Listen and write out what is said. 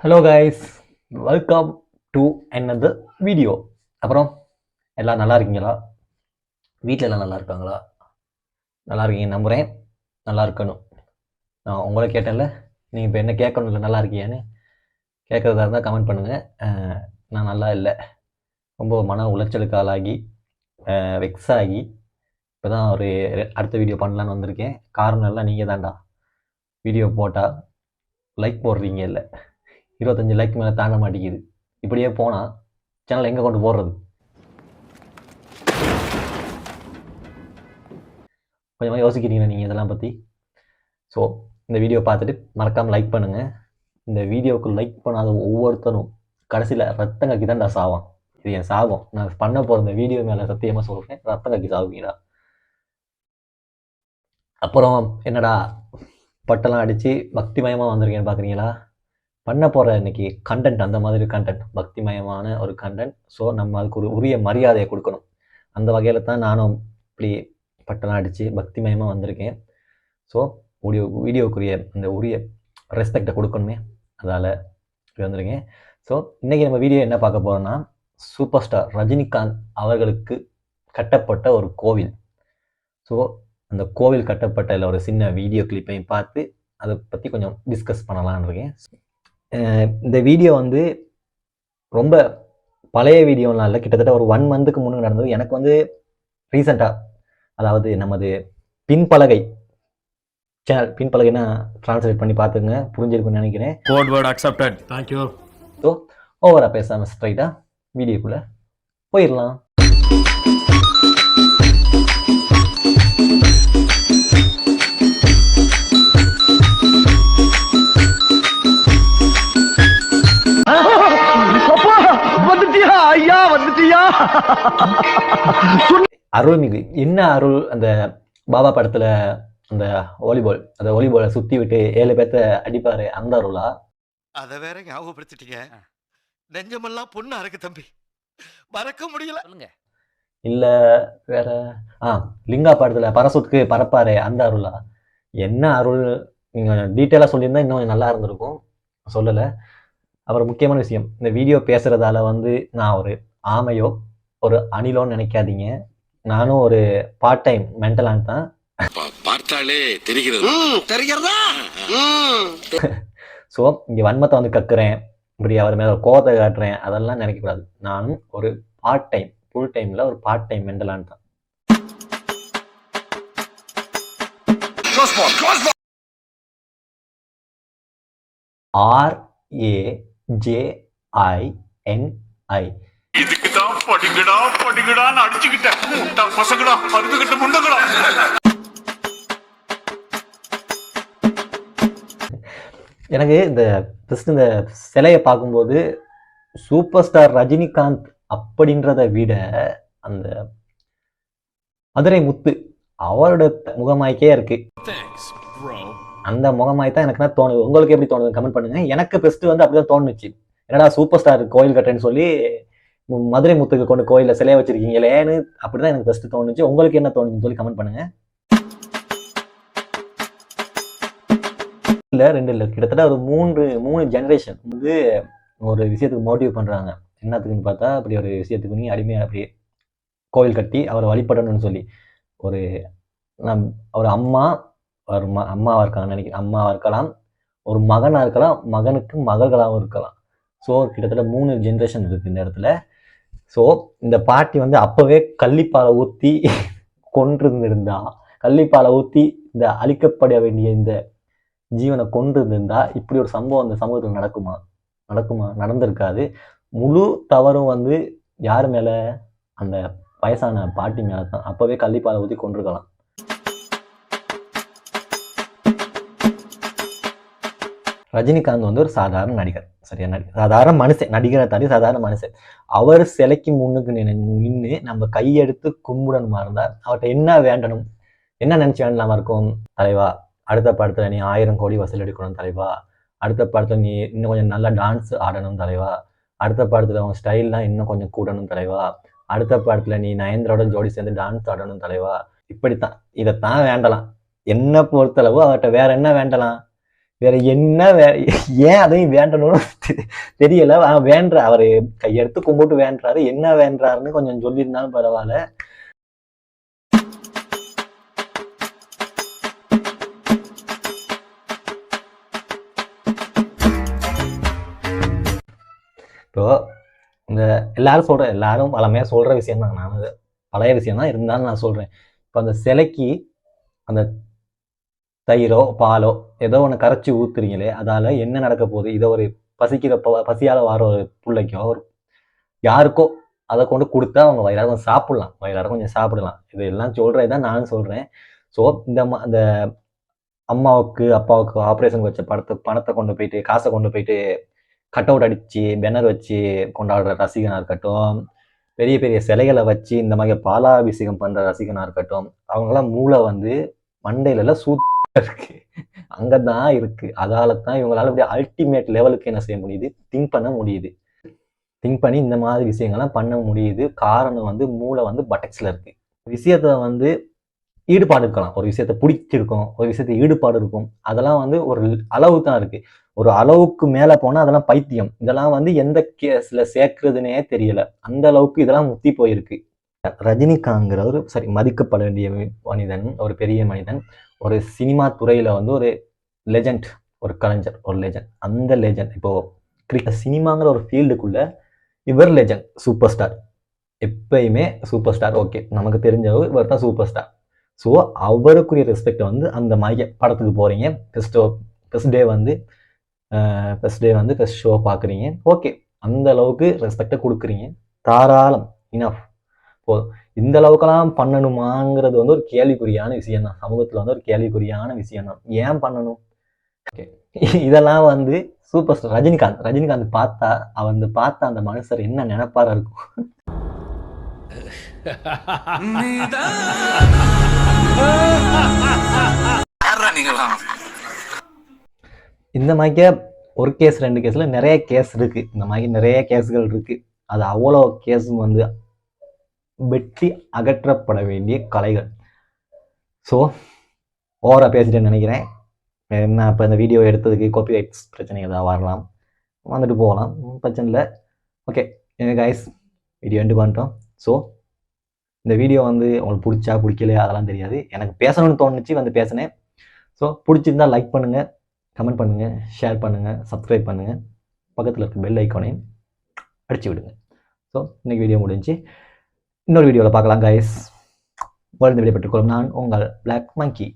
Hello guys, welcome to another video. அப்புறம் எல்லாம் நல்லா இருக்கீங்களா? வீட்டில் எல்லாம் நல்லா இருக்காங்களா? நல்லா இருக்கீங்க நம்புகிறேன். நல்லா இருக்கணும். நான் உங்களை கேட்டேன்ல, நீங்கள் இப்போ என்ன கேட்கணும் இல்லை நல்லா இருக்கீங்கன்னு கேட்குறதா இருந்தால் கமெண்ட் பண்ணுங்கள். நான் நல்லா இல்லை, ரொம்ப மன உளைச்சலுக்கு ஆளாகி வெக்ஸ் ஆகி இப்போ தான் ஒரு அடுத்த வீடியோ பண்ணலான்னு வந்திருக்கேன். காரணம் எல்லாம் நீங்கள் தான்டா. வீடியோ போட்டால் லைக் போடுறீங்க இல்லை, 25 லைக் மேலே தாண்ட மாட்டேங்குது. இப்படியே போனால் சேனல் எங்கே கொண்டு போடுறது? கொஞ்சமாக யோசிக்கிறீங்களா நீங்கள் இதெல்லாம் பற்றி? ஸோ இந்த வீடியோ பார்த்துட்டு மறக்காமல் லைக் பண்ணுங்கள். இந்த வீடியோவுக்கு லைக் பண்ணாத ஒவ்வொருத்தரும் கடைசியில் ரத்தம் கக்கி தான்டா சாவான். இது என் சாபம். நான் பண்ண போகிற இந்த வீடியோ மேலே சத்தியமாக சொல்கிறேன், ரத்தம் கக்கி சாவுவீங்கடா. அப்புறம் என்னடா பட்டெல்லாம் அடித்து பக்திமயமாக வந்திருக்கேன்னு பார்க்குறீங்களா? பண்ண போகிற இன்னைக்கு கண்டென்ட் அந்த மாதிரி கண்டென்ட், பக்திமயமான ஒரு கண்டென்ட். ஸோ நம்ம அதுக்கு ஒரு உரிய மரியாதையை கொடுக்கணும். அந்த வகையில் தான் நானும் இப்படி பட்டெல்லாம் அடித்து பக்திமயமாக வந்திருக்கேன். ஸோ வீடியோக்குரிய அந்த உரிய ரெஸ்பெக்டை கொடுக்கணுமே, அதால் இப்படி வந்திருக்கேன். ஸோ இன்றைக்கி நம்ம வீடியோ என்ன பார்க்க போகிறோன்னா, சூப்பர் ஸ்டார் ரஜினிகாந்த் அவர்களுக்கு கட்டப்பட்ட ஒரு கோவில். ஸோ அந்த கோவில் கட்டப்பட்டதில் ஒரு சின்ன வீடியோ கிளிப்பையும் பார்த்து அதை பற்றி கொஞ்சம் டிஸ்கஸ் பண்ணலான்னு இருக்கேன். இந்த வீடியோ வந்து ரொம்ப பழைய வீடியோலாம் இல்லை, கிட்டத்தட்ட ஒரு 1 மந்த்துக்கு முன்னாடி நடந்தது. எனக்கு வந்து ரீசெண்டாக, அதாவது நமது பின்பலகை சேனல், பின்பலகைன்னா ட்ரான்ஸ்லேட் பண்ணி பார்த்துங்க, புரிஞ்சிருக்குன்னு நினைக்கிறேன். Code word accepted. Thank you. So ஓவராக பேசாமல் ஸ்ட்ரைட்டாக வீடியோக்குள்ளே போயிடலாம். அருள்மிகு என்ன அருள், அந்த பாபா படத்துல அந்த வாலிபால், அந்த வாலிபாலை சுத்தி விட்டு 7 பேர்த்த அடிப்பாரு, அந்த அருளா? அத வேற ஞாபகப்படுத்திட்டீங்க. நெஞ்சமெல்லாம் பொண்ணா இருக்கு தம்பி, மறக்க முடியல. இல்ல வேற லிங்கா படத்துல பரசுக்கு பரப்பாரு, அந்த அருளா? என்ன அருள்? நீங்க டீட்டெயிலா சொல்லியிருந்தா இன்னும் நல்லா இருந்திருக்கும், சொல்லலை. அப்புறம் முக்கியமான விஷயம், இந்த வீடியோ பேசுறதால வந்து நான் ஒரு ஆமையோ ஒரு அணிலோன்னு நினைக்காதீங்க. நானும் ஒரு பார்ட் டைம் மென்டலான் தான். பார்த்தாலே தெரிகிறதா? ஸோ இங்கே வன்மத்தை வந்து கக்குறேன், இப்படி அவர் மேலே ஒரு கோபத்தை காட்டுறேன், அதெல்லாம் நினைக்கக்கூடாது. நானும் ஒரு பார்ட் டைம், ஃபுல் டைமில் ஒரு பார்ட் டைம் மென்டலான் தான். RAJINI. இதுக்கு தான் படிக்கடான்னு அடிச்சுக்கிட்டேன் பசங்களா, அறுத்துக்கிட்ட முண்டங்களா. எனக்கு இந்த சிலையை பார்க்கும்போது சூப்பர் ஸ்டார் ரஜினிகாந்த் அப்படின்றத விட அந்த மதுரை முத்து அவரோட முகமாய்க்கே இருக்கு. அந்த முகமாய் தான் எனக்கு தோணுது. உங்களுக்கு எப்படி தோணுது கமெண்ட் பண்ணுங்க. எனக்கு பெஸ்ட் வந்து அப்படிதான் தோணுச்சு. என்னடா சூப்பர் ஸ்டார் கோயில் கட்டுறேன்னு சொல்லி மதுரை முத்துக்கு கொண்டு கோயில சிலையை வச்சிருக்கீங்களேன்னு அப்படிதான் எனக்கு பெஸ்ட் தோணுச்சு. உங்களுக்கு என்ன தோணுச்சுன்னு சொல்லி கமெண்ட் பண்ணுங்க. இல்ல 2 இல்லை, கிட்டத்தட்ட ஒரு 3 ஜெனரேஷன் வந்து ஒரு விஷயத்துக்கு மோட்டிவ் பண்றாங்க. என்னத்துக்குன்னு பார்த்தா, அப்படி ஒரு விஷயத்துக்கு நீ அடிமையா அப்படி கோவில் கட்டி அவரை வழிபடணும்னு சொல்லி ஒரு அம்மாவா இருக்காங்கன்னு நினைக்கிறேன். அம்மாவா இருக்கலாம், ஒரு மகனா இருக்கலாம், மகனுக்கு மகள்களாகவும் இருக்கலாம். ஸோ கிட்டத்தட்ட 3 ஜென்ரேஷன் இருக்கு இந்த இடத்துல. ஸோ இந்த பாட்டி வந்து அப்பவே கள்ளிப்பாலை ஊற்றி கொண்டிருந்திருந்தா, கள்ளிப்பாலை ஊற்றி இந்த அழிக்கப்பட வேண்டிய இந்த ஜீவனை கொண்டு இருந்திருந்தா இப்படி ஒரு சம்பவம் அந்த சமூகத்தில் நடக்குமா? நடந்திருக்காது. முழு தவறும் வந்து யார் மேல? அந்த வயசான பாட்டி மேல தான். அப்பவே கள்ளிப்பாலை ஊற்றி கொண்டிருக்கலாம். ரஜினிகாந்த் வந்து ஒரு சாதாரண நடிகர், சரியா? சாதாரண மனுஷன், நடிகரை தாண்டி சாதாரண மனுஷன். அவர் சிலைக்கு முன்னுக்கு நின்று நம்ம கையெடுத்து கும்பிடணுமா இருந்தா அவர்கிட்ட என்ன வேண்டணும், என்ன நினைச்சு வேண்டலாமா இருக்கும்? தலைவா, அடுத்த படத்துல நீ 1000 கோடி வசூல் எடுக்கணும் தலைவா. அடுத்த படத்துல நீ இன்னும் கொஞ்சம் நல்லா டான்ஸ் ஆடணும் தலைவா. அடுத்த படத்துல உன் ஸ்டைல்லாம் இன்னும் கொஞ்சம் கூடணும் தலைவா. அடுத்த படத்துல நீ நயன்தாரோட ஜோடி சேர்ந்து டான்ஸ் ஆடணும் தலைவா. இப்படித்தான், இதைத்தான் வேண்டலாம். என்ன பொறுத்தளவு அவர்கிட்ட வேற என்ன வேண்டலாம்? வேற என்ன ஏன் அதையும் வேண்டணும்னு தெரியல. வேண்ட அவரு கையெடுத்து கும்பிட்டு வேண்டாரு, என்ன வேண்டாருன்னு கொஞ்சம் சொல்லியிருந்தாலும் பரவாயில்ல. இப்போ இந்த எல்லாரும் பழமையா சொல்ற விஷயம் தான், நான் பழைய விஷயம் தான் இருந்தாலும் நான் சொல்றேன். இப்போ அந்த சிலைக்கு அந்த தயிரோ பாலோ ஏதோ ஒன்று கரைச்சி ஊத்துறீங்களே, அதால என்ன நடக்க போகுது? இதை ஒரு பசியால வார ஒரு பிள்ளைக்கோ ஒரு யாருக்கோ அதை கொண்டு கொடுத்தா அவங்க வயிறார கொஞ்சம் சாப்பிடலாம், வயிறார கொஞ்சம் சாப்பிடலாம். இதெல்லாம் சொல்றதுதான் நானும் சொல்றேன். ஸோ அந்த அம்மாவுக்கு அப்பாவுக்கு ஆப்ரேஷன் வச்ச பணத்தை கொண்டு போயிட்டு, காசை கொண்டு போயிட்டு கட் அவுட் அடிச்சு பேனர் வச்சு கொண்டாடுற ரசிகனாக இருக்கட்டும், பெரிய பெரிய சிலைகளை வச்சு இந்த மாதிரி பாலாபிஷேகம் பண்ற ரசிகனாக இருக்கட்டும், அவங்களாம் மூளை வந்து மண்டையில இருக்கு, அங்கதான் இருக்கு. அதால தான் இவங்களால அப்படியே அல்டிமேட் லெவலுக்கு என்ன செய்ய முடியுது, திங்க் பண்ண முடியுது. திங்க் பண்ணி இந்த மாதிரி விஷயங்கள்லாம் பண்ண முடியுது. காரணம் வந்து மூளை வந்து பட்டக்ஸ்ல இருக்கு. விஷயத்த வந்து ஈடுபாடு இருக்கலாம், ஒரு விஷயத்த பிடிச்சிருக்கும், ஒரு விஷயத்த ஈடுபாடு இருக்கும். அதெல்லாம் வந்து ஒரு அளவு தான் இருக்கு. ஒரு அளவுக்கு மேல போனா அதெல்லாம் பைத்தியம். இதெல்லாம் வந்து எந்த கேஸ்ல சேர்க்கிறதுனே தெரியல, அந்த அளவுக்கு இதெல்லாம் முத்தி போயிருக்கு. ரஜினிகாந்த்ங்கிறவர் மதிக்கப்பட வேண்டிய மனிதன், ஒரு பெரிய மனிதன், ஒரு சினிமா துறையில வந்து ஒரு லெஜண்ட், ஒரு கலைஞர், ஒரு லெஜண்ட். அந்த லெஜண்ட் இப்போ சினிமாங்கிற ஒரு ஃபீல்டுக்குள்ள இவர் லெஜண்ட், சூப்பர் ஸ்டார், எப்பயுமே சூப்பர் ஸ்டார். ஓகே, நமக்கு தெரிஞ்சவர் இவர் தான் சூப்பர் ஸ்டார். ஸோ அவருக்குரிய ரெஸ்பெக்ட் வந்து அந்த மாதிரி படத்துக்கு போறீங்க, ஃபர்ஸ்ட் டே வந்து ஃபர்ஸ்ட் ஷோ பார்க்குறீங்க, ஓகே, அந்த அளவுக்கு ரெஸ்பெக்டை கொடுக்குறீங்க, தாராளம், இனஃப் போதும். இந்த அளவுக்கெல்லாம் பண்ணணுமாங்கிறது வந்து ஒரு கேள்விக்குறியான விஷயம் தான், சமூகத்தில் வந்து ஒரு கேள்விக்குறியான விஷயம் தான். ஏன் பண்ணணும்? ஓகே, இதெல்லாம் வந்து சூப்பர் ஸ்டார் ரஜினிகாந்த் பார்த்தா அந்த மனுஷர் என்ன நினைப்பாரா இருக்கும்? இந்த மாதிரி ஒரு கேஸ் 2 கேஸ்ல நிறைய கேஸ் இருக்கு, இந்த மாதிரி நிறைய கேஸ்கள் இருக்கு. அது அவ்வளோ கேஸும் வந்து வெட்டி அகற்றப்பட வேண்டிய கலைகள். ஸோ ஓவரா பேசிட்டேன்னு நினைக்கிறேன். என்ன இப்போ இந்த வீடியோ எடுத்ததுக்கு காப்பிரைட்ஸ் பிரச்சனை ஏதாவது வரலாம், வந்துட்டு போகலாம், பிரச்சனை இல்லை. ஓகே கைஸ், வீடியோ எண்டு பண்ணிட்டோம். ஸோ இந்த வீடியோ வந்து உங்களுக்கு பிடிச்சா பிடிக்கலையா அதெல்லாம் தெரியாது, எனக்கு பேசணும்னு தோணுச்சு வந்து பேசினேன். ஸோ பிடிச்சிருந்தா லைக் பண்ணுங்கள், கமெண்ட் பண்ணுங்கள், ஷேர் பண்ணுங்கள், சப்ஸ்கிரைப் பண்ணுங்கள், பக்கத்தில் இருக்க பெல் ஐக்கானையும் அடிச்சு விடுங்க. ஸோ இன்னைக்கு வீடியோ முடிஞ்சு, இன்னொரு வீடியோவில் பார்க்கலாம் கைஸ். வாழ்ந்து விடைபெற்றுக் கொள்ளும் நான் உங்கள் பிளாக் மங்கி.